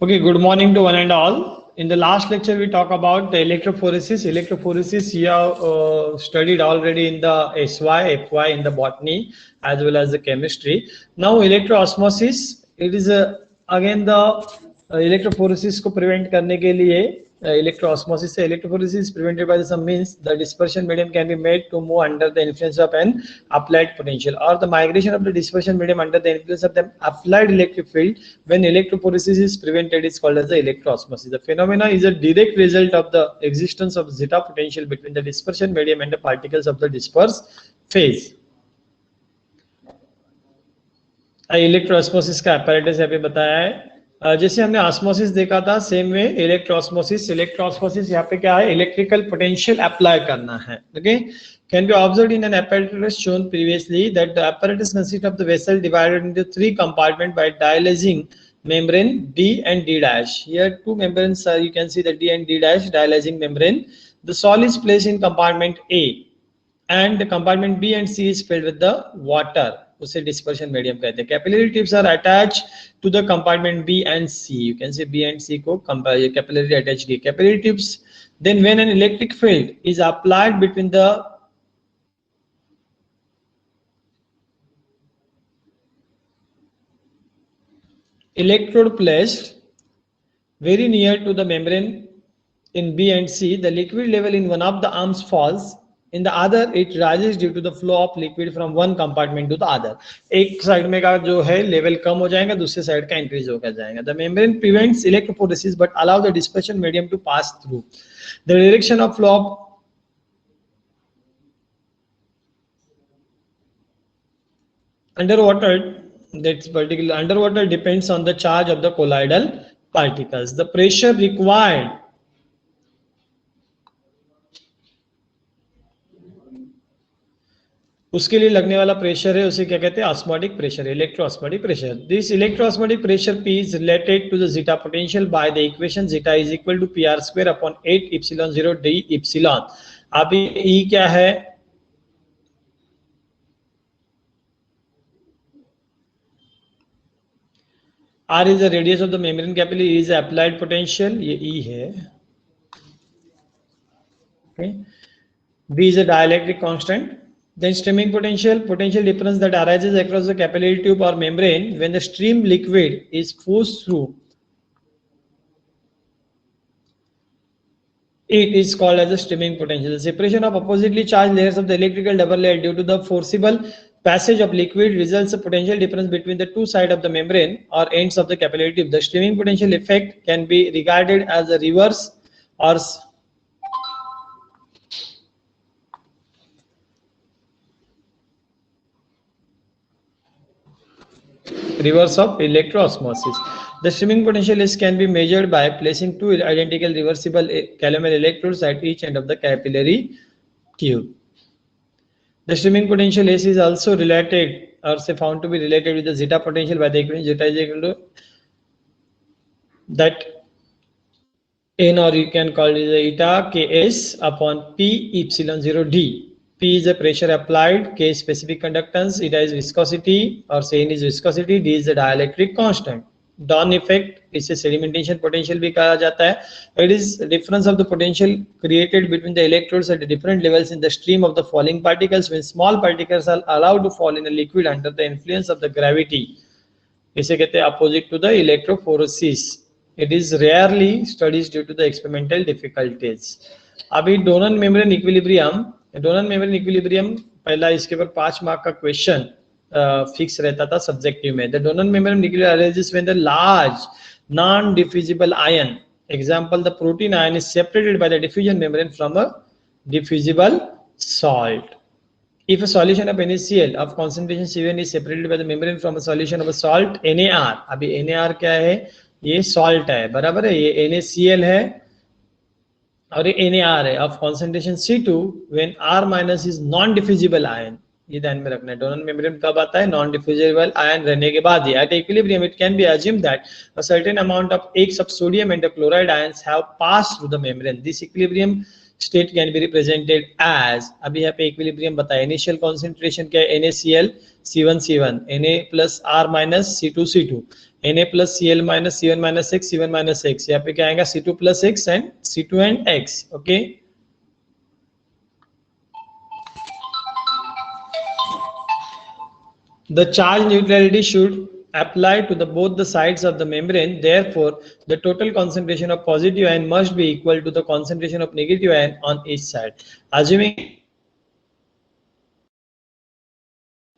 Okay, good morning to one and all. In the last lecture, we talk about the electrophoresis. Electrophoresis you have studied already in the SY, FY in the botany as well as the chemistry. Now, electroosmosis, it is again the electrophoresis को prevent करने के लिए electroosmosis से electrophoresis is prevented by some means the dispersion medium can be made to move under the influence of an applied potential or the migration of the dispersion medium under the influence of the applied electric field when electrophoresis is prevented is called as the electroosmosis. The phenomena is a direct result of the existence of zeta potential between the dispersion medium and the particles of the dispersed phase. इलेक्ट्रोऑस्मोसिस का apparatus अभी बताया है। जैसे हमने osmosis देखा था same way इलेक्ट्रोऑस्मोसिस यहाँ पे क्या है इलेक्ट्रिकल पोटेंशियल अप्लाई करना है okay can be observed in an apparatus shown previously that the apparatus consists of the vessel divided into three compartments by dialysing membrane D and D dash. Here two membranes you can see the D and D dash dialysing membrane. The solid is placed in compartment A and the compartment B and C is filled with the water. उसे dispersion medium कहते हैं. Capillary tips are attached to the compartment B and C. You can see B and C को capillary attached की. Capillary tips. Then when an electric field is applied between the electrode placed very near to the membrane in B and C, the liquid level in one of the arms falls. In the other, it rises due to the flow of liquid from one compartment to the other. एक side में का जो है level कम हो जाएगा, दूसरे side का increase होकर जाएगा. The membrane prevents electrophoresis but allow the dispersion medium to pass through. The direction of flow of underwater, that's particular underwater depends on the charge of the colloidal particles. The pressure required उसके लिए लगने वाला pressure है उसे क्या कहते हैं osmotic pressure electroosmotic pressure this electroosmotic pressure P is related to the zeta potential by the equation zeta is equal to PR square upon 8 epsilon 0 d epsilon. अभी E क्या है R is the radius of the membrane capillary, E is the applied potential, ये E है okay. B is a dielectric constant. Then streaming potential difference that arises across the capillary tube or membrane when the stream liquid is forced through it is called as the streaming potential. The separation of oppositely charged layers of the electrical double layer due to the forcible passage of liquid results a potential difference between the two sides of the membrane or ends of the capillary tube. The streaming potential effect can be regarded as a reverse or reverse of electroosmosis. The streaming potential is can be measured by placing two identical reversible calomel electrodes at each end of the capillary tube. The streaming potential S is also related or say found to be related with the zeta potential by the equation zeta is equal to that N or you can call it eta Ks upon P epsilon 0 D. P is the pressure applied, K is specific conductance, eta is viscosity or say N is viscosity, D is the dielectric constant. Dawn effect इसे sedimentation potential भी कहा जाता है. It is the difference of the potential created between the electrodes at different levels in the stream of the falling particles when small particles are allowed to fall in a liquid under the influence of the gravity. इसे कहते हैं opposite to the electrophoresis. It is rarely studied due to the experimental difficulties. अभी डोनन membrane equilibrium पहला इसके ऊपर 5 mark का question fix रहता था सब्जेक्टिव में. The Donnan membrane equilibrium arises when the large non diffusible ion example the protein ion is separated by the diffusion membrane from a diffusible salt. If a solution of NaCl of concentration C1 is separated by the membrane from a solution of a salt NaR, अभी NaR क्या है ये salt है बराबर है ये NaCl है और ये NaR है of concentration C2 when R minus is non diffusible ion. ये ध्यान में रखना है. डोनन मेम्ब्रेन कब आता है नॉन डिफ्यूजिबल आयन रहने के बाद ही. At equilibrium it can be assumed that a certain amount of X of sodium and the chloride ions have passed through the membrane. This equilibrium state can be represented as अभी यहाँ पे equilibrium बताया. Initial concentration क्या है NaCl C1 Na plus R minus C2 C2 Na plus Cl minus C1 minus X, C1 minus X. यहाँ पे क्या आएगा C2 plus X and C2 and X. Okay. The charge neutrality should apply to both the sides of the membrane. Therefore, the total concentration of positive ion must be equal to the concentration of negative ion on each side. Assuming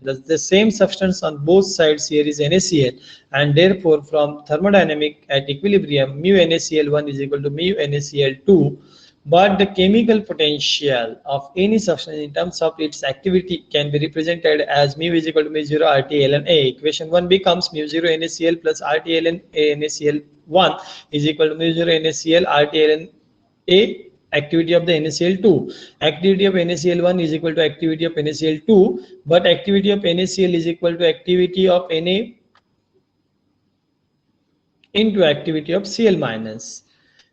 the same substance on both sides here is NaCl, and therefore from thermodynamic at equilibrium mu NaCl1 is equal to mu NaCl2. But the chemical potential of any substance in terms of its activity can be represented as mu is equal to mu 0 RT ln A. Equation 1 becomes mu 0 NaCl plus RT ln A NaCl1 is equal to mu 0 NaCl RT ln A activity of the NaCl2. Activity of NaCl1 is equal to activity of NaCl2, but activity of NaCl is equal to activity of Na into activity of Cl minus.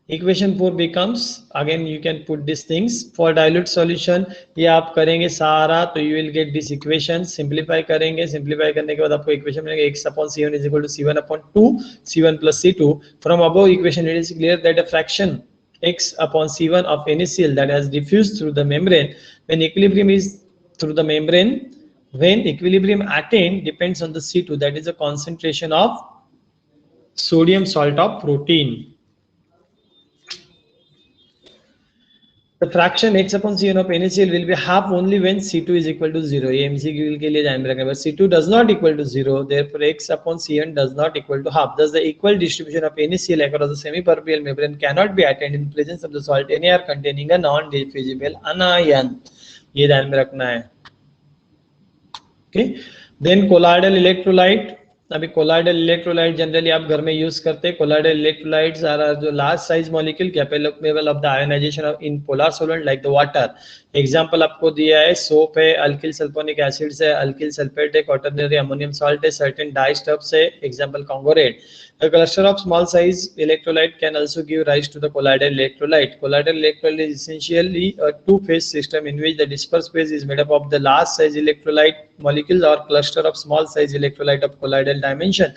Equation 4 becomes, again you can put these things for dilute solution. ये आप करेंगे सारा तो you will get this equation. Simplify करेंगे, simplify करने के बाद आपको equation मिलेगा x upon c1 is equal to c1 upon 2 c1 plus c2. From above equation it is clear that a fraction x upon c1 of NaCl that has diffused through the membrane when equilibrium is through the membrane, when equilibrium attained depends on the C2, that is the concentration of sodium salt of protein. The fraction x upon c1 of NaCl will be half only when C2 is equal to 0. ये MCQ के लिए ध्यान में रखना है. But C2 does not equal to 0. Therefore, x upon C1 does not equal to half. Thus, the equal distribution of NaCl across the semi-permeable membrane cannot be attained in presence of the salt NaR containing a non-diffusible anion. ये ध्यान में रखना है. Okay. Then colloidal electrolyte. अभी colloidal electrolyte generally आप घर में use करते हैं. कोलाइडल इलेक्ट्रोलाइट्स आर जो large size molecule capable of the ionization of in polar solvent like the water. Example आपको दिया है सोप है, अल्किल सल्फोनिक एसिड्स है, अल्किल सल्फेट है, क्वाटरनरी अमोनियम सॉल्ट है, सर्टेन डाई स्टफ्स है. Example Congo red. A cluster of small size electrolyte can also give rise to the colloidal electrolyte. Colloidal electrolyte is essentially a two-phase system in which the dispersed phase is made up of the large size electrolyte molecules or cluster of small size electrolyte of colloidal dimension,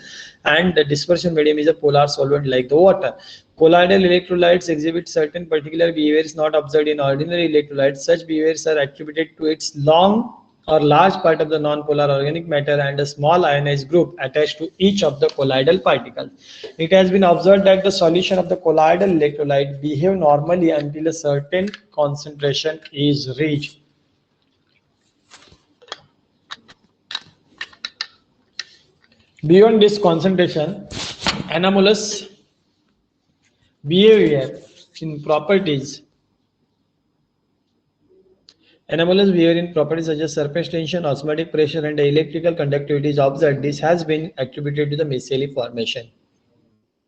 and the dispersion medium is a polar solvent like the water. Colloidal electrolytes exhibit certain particular behaviors not observed in ordinary electrolytes. Such behaviors are attributed to its long or large part of the non-polar organic matter and a small ionized group attached to each of the colloidal particles. It has been observed that the solution of the colloidal electrolyte behave normally until a certain concentration is reached. Beyond this concentration, anomalous behavior in properties such as surface tension, osmotic pressure, and electrical conductivity is observed. This has been attributed to the micelle formation.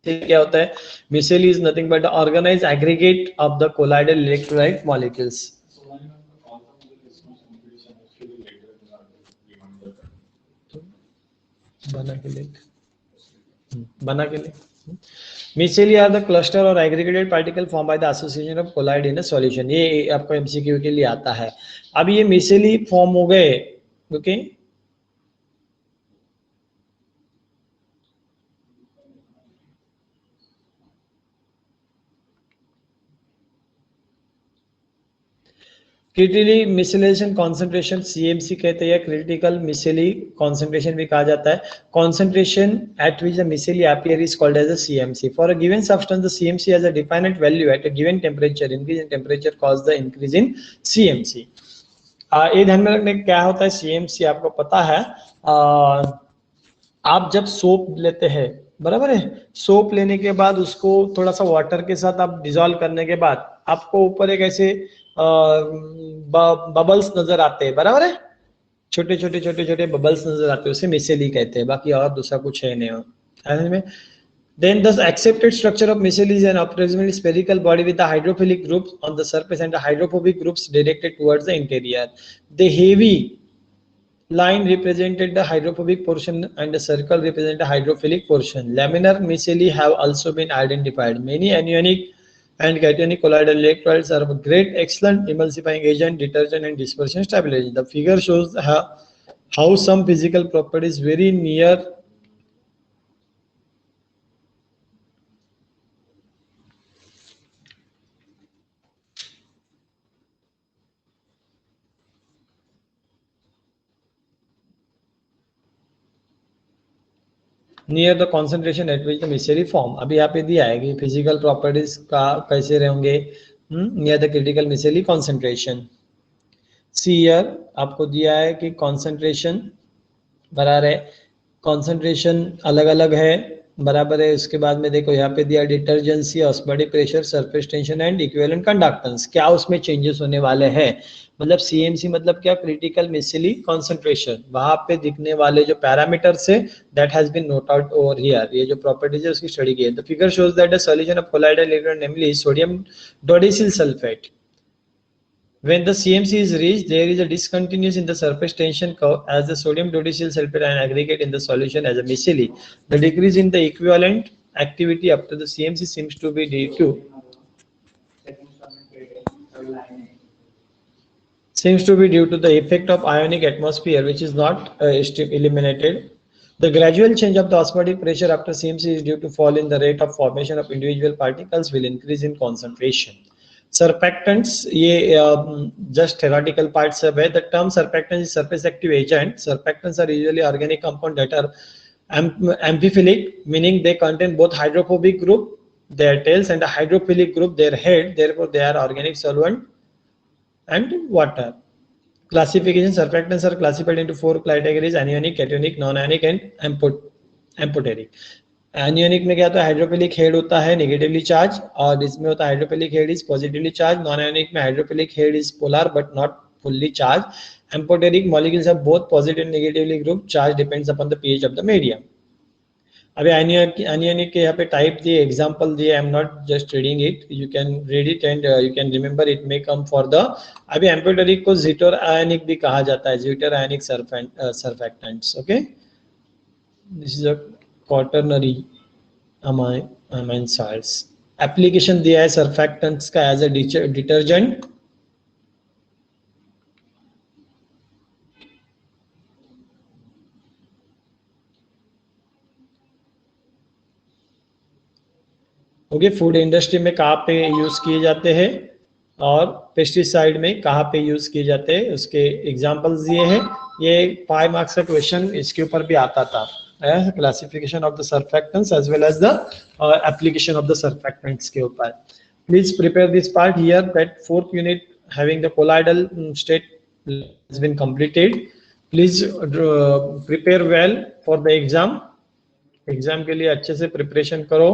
क्या होता है? Micelle is nothing but the organized aggregate of the colloidal electrolyte molecules. Micelle are the cluster or aggregated particle formed by the association of colloid in a solution. ये आपको MCQ के लिए आता है. अब ये micelle फॉर्म हो गए, ओके. क्रिटिकली मिसेलेशन कॉन्सेंट्रेशन CMC कहते हैं, क्रिटिकल मिसेली कॉन्सेंट्रेशन भी कहा जाता है. Concentration at which the micelle appear is called as a CMC. For a given substance the CMC has a definite value at a given temperature. Increase in temperature cause the increase in CMC. ये ध्यान में रखने क्या होता है CMC आपको पता है. आप जब सोप लेते हैं, बराबर है, सोप लेने के बाद उसको थोड़ा सा वाटर के साथ आप डिसॉल्व करने के बाद आपको ऊपर एक ऐसे बबल्स नजर आते हैं, बराबर है, छोटे छोटे छोटे छोटे बबल्स नजर आते हैं, उसे मिसेली कहते हैं. बाकी और दूसरा कुछ है नहीं. Then the accepted structure of micelle is an approximately spherical body with the hydrophilic groups on the surface and the hydrophobic groups directed towards the interior. The heavy line represented the hydrophobic portion and the circle represent the hydrophilic portion. Laminar micelle have also been identified. Many anionic and cationic colloidal electrolytes are of great excellent emulsifying agent, detergent, and dispersion stability. The figure shows how some physical properties very near near the concentration at which the mixture form. अभी यहाँ पे दिया है कि physical properties का कैसे रहेंगे near the critical mixture concentration. See here आपको दिया है कि कॉन्सेंट्रेशन बराबर है, कॉन्सेंट्रेशन अलग अलग है बराबर है। उसके बाद में देखो यहाँ पे दिया detergency, osmotic pressure, surface tension and equivalent conductance. क्या उसमें चेंजेस होने वाले हैं, मतलब सीएमसी मतलब क्या, क्रिटिकल मिक्सचर कॉन्सेंट्रेशन। वहां पे दिखने वाले जो पैरामीटर्स है that has been note out over here. ये जो प्रॉपर्टीज है उसकी स्टडी की है। The figure shows that the solution of colloidal liquid namely sodium dodecyl sulphate, when the CMC is reached, there is a discontinuous in the surface tension curve as the sodium dodecyl sulfate ion aggregate in the solution as a micelle. The decrease in the equivalent activity up to the CMC seems to be due to the effect of ionic atmosphere, which is not eliminated. The gradual change of the osmotic pressure after CMC is due to fall in the rate of formation of individual particles will increase in concentration. Surfactants, ये just theoretical parts of है. The term surfactant is surface active agent. Surfactants are usually organic compounds that are amphiphilic, meaning they contain both hydrophobic group, their tails, and a hydrophilic group, their head. Therefore, they are organic solvent and water. Classification: surfactants are classified into 4 categories: anionic, cationic, non-ionic and amphoteric. एनियोनिक में क्या होता है, hydrophilic head होता है negatively charge, और इसमें होता है hydrophilic head is positively charge. Non ionic में hydrophilic head is polar but not fully charge. Amphoteric molecules have both positive and negatively group, charge depends upon the pH of the medium. अभी anionic के यहाँ पे type दिए, example दिए, I am not just reading it, you can read it and you can remember, it may come for the. अभी amphoteric को zwitterionic भी कहा जाता है, zwitter ionic surfactants. Okay, this is a quaternary amine salts। Application दिया है surfactants का as a detergent. Okay, food industry में कहाँ पे यूज किए जाते हैं और पेस्टिसाइड में कहाँ पे यूज किए जाते हैं, उसके एग्जांपल्स दिए हैं। ये 5 मार्क्स का क्वेश्चन इसके ऊपर भी आता था, classification of the surfactants as well as the application of the surfactants के ऊपर। Please prepare this part here, that 4th unit having the colloidal state has been completed. Please prepare well for the exam। Exam के लिए अच्छे से preparation करो।